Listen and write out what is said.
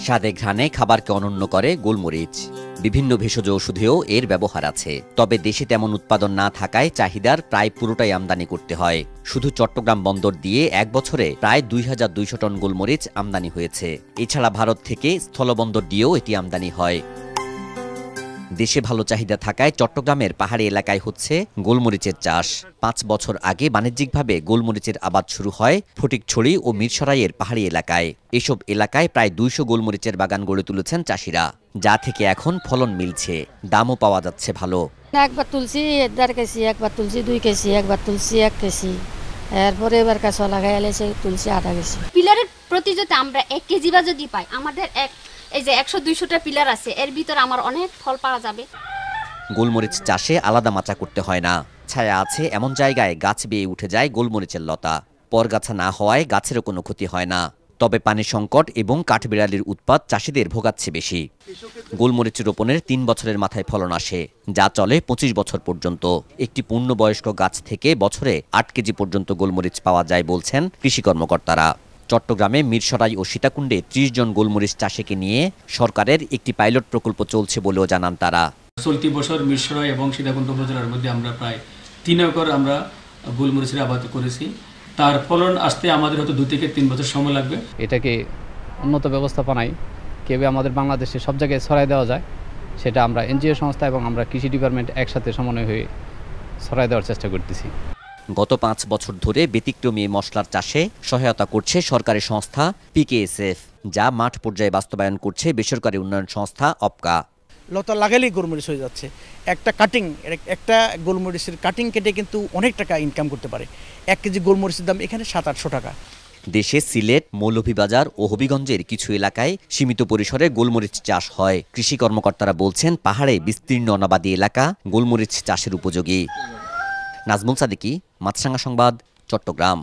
স্বাদে ঘ্রাণে খাবারকে অনন্য করে গোলমরিচ। বিভিন্ন ভেষজ ওষুধেও এর ব্যবহার আছে। তবে দেশে তেমন উৎপাদন না থাকায় চাহিদার প্রায় পুরোটাই আমদানি করতে হয়। শুধু চট্টগ্রাম বন্দর দিয়ে এক বছরে প্রায় ২,২০০ টন গোলমরিচ আমদানি হয়েছে। এছাড়া ভারত থেকে স্থলবন্দর দিয়েও এটি আমদানি হয়। দেশে ভালো চাহিদা থাকায় চট্টগ্রামের পাহাড়ি এলাকায় হচ্ছে গোলমরিচের চাষ। ৫ বছর আগে বাণিজ্যিকভাবে গোলমরিচের আবাদ শুরু হয় ফটিকছড়ি ও মিরসরাইয়ের পাহাড়ি এলাকায়। এসব এলাকায় প্রায় ২০০ গোলমরিচের বাগান গড়ে তুলেছেন চাষিরা, যা থেকে এখন ফলন মিলছে, দামও পাওয়া যাচ্ছে ভালো। একবার তুলছি ১.৫ কেজি, একবার তুলছি ২ কেজি, একবার তুলছি ১ কেজি, এরপরে এবার কাঁচা লাগাই এলেছে তুলছি ০.৫ কেজি। পিলারের প্রতি যদি আমরা ১ কেজি বা যদি পাই, আমাদের এই যে ১০০-২০০টা পিলার আছে, এর ভিতরে আমার অনেক ফল পাওয়া যাবে। গোলমরিচ চাষে আলাদা মাচা করতে হয় না। ছায়া আছে এমন জায়গায় গাছ বেয়ে উঠে যায় গোলমরিচের লতা। পরগাছা না হওয়ায় গাছেরও কোনো ক্ষতি হয় না। তবে পানি সংকট এবং কাঠবিড়ালির উৎপাত চাষিদের ভোগাচ্ছে বেশি। গোলমরিচ রোপণের ৩ বছরের মাথায় ফলন আসে, যা চলে ২৫ বছর পর্যন্ত। একটি পূর্ণবয়স্ক গাছ থেকে বছরে ৮ কেজি পর্যন্ত গোলমরিচ পাওয়া যায় বলছেন কৃষি কর্মকর্তারা। চট্টগ্রামে মিরসরাই ও সীতাকুণ্ডে ৩০ জন গোলমরিচ চাষিকে নিয়ে সরকারের একটি পাইলট প্রকল্প চলছে বলেও জানান তারা। চলতি বছর মিরসরাই এবং সীতাকুণ্ড উপজেলার মধ্যে আমরা প্রায় ৩ একর আমরা গোলমরিচের আবাদ করেছি। তার ফলন আসতে আমাদের হয়তো ২ থেকে ৩ বছর সময় লাগবে। এটাকে উন্নত ব্যবস্থাপনায় কিভাবে আমাদের বাংলাদেশে সব জায়গায় ছড়াই দেওয়া যায়, সেটা আমরা এনজিও সংস্থা এবং আমরা কৃষি ডিপার্টমেন্ট একসাথে সমন্বয় হয়ে ছড়াই দেওয়ার চেষ্টা করতেছি। গত ৫ বছর ধরে ব্যতিক্রমী মশলার চাষে সহায়তা করছে সরকারি সংস্থা PKSF, যা মাঠ পর্যায়ে বাস্তবায়ন করছে বেসরকারি উন্নয়ন সংস্থা অপকা। লতা লাগালেই গোলমরিচ হয়ে যাচ্ছে। একটা গোলমরিচের কাটিং কেটে কিন্তু অনেক টাকা ইনকাম করতে পারে। ১ কেজি গোলমরিচের দাম এখানে ৭০০-৮০০ টাকা। দেশে সিলেট, মৌলভীবাজার ও হবিগঞ্জের কিছু এলাকায় সীমিত পরিসরে গোলমরিচ চাষ হয়। কৃষি কর্মকর্তারা বলছেন পাহাড়ে বিস্তীর্ণ অনাবাদী এলাকা গোলমরিচ চাষের উপযোগী। নাজমুল সাদিকি, মাছরাঙা সংবাদ, চট্টগ্রাম।